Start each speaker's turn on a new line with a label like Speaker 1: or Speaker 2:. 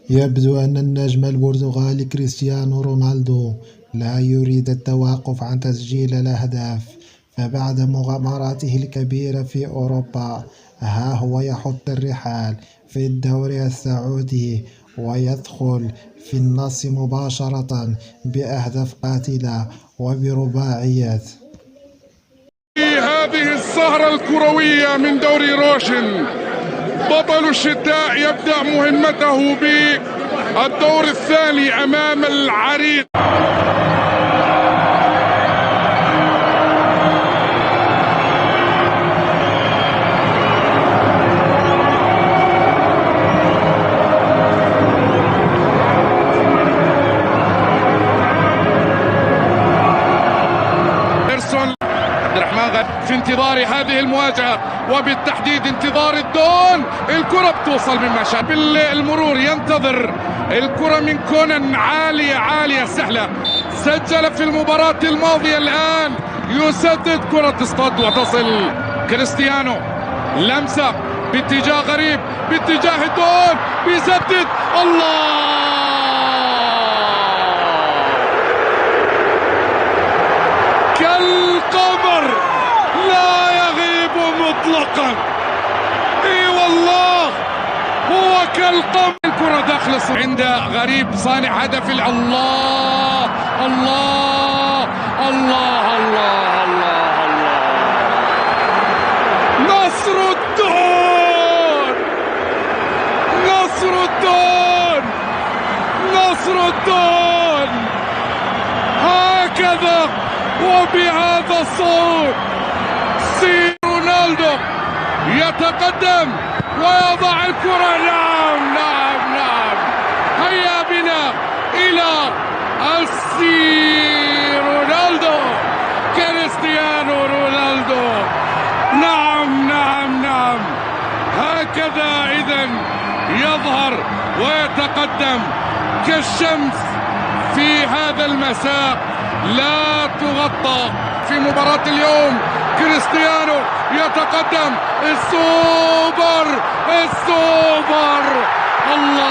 Speaker 1: يبدو أن النجم البرتغالي كريستيانو رونالدو لا يريد التوقف عن تسجيل الأهداف، فبعد مغامراته الكبيرة في أوروبا ها هو يحط الرحال في الدوري السعودي ويدخل في النص مباشرة بأهداف قاتلة وبرباعيات.
Speaker 2: في هذه السهرة الكروية من دوري روشن، بطل الشتاء يبدأ مهمته بالدور الثاني أمام العريق. في انتظار هذه المواجهة وبالتحديد انتظار الدون. الكرة بتوصل من مشان بالمرور، ينتظر الكرة من كونان عالية عالية سهلة. سجل في المباراة الماضية، الآن يسدد كرة تصطد وتصل كريستيانو. لمسة باتجاه غريب باتجاه الدون، بيسدد. الله كالقمر لا يغيب مطلقا. اي والله هو كالقمر. الكرة داخل عند غريب صانع هدف. الله الله الله الله الله الله. نصر الدون، نصر الدون، نصر الدون. هكذا وبهذا الصوت رونالدو يتقدم ويضع الكرة. نعم نعم نعم. هيا بنا إلى السي رونالدو، كريستيانو رونالدو. نعم نعم نعم. هكذا إذن يظهر ويتقدم كالشمس في هذا المساء، لا تغطى. في مباراة اليوم كريستيانو يتقدم. السوبر، السوبر. الله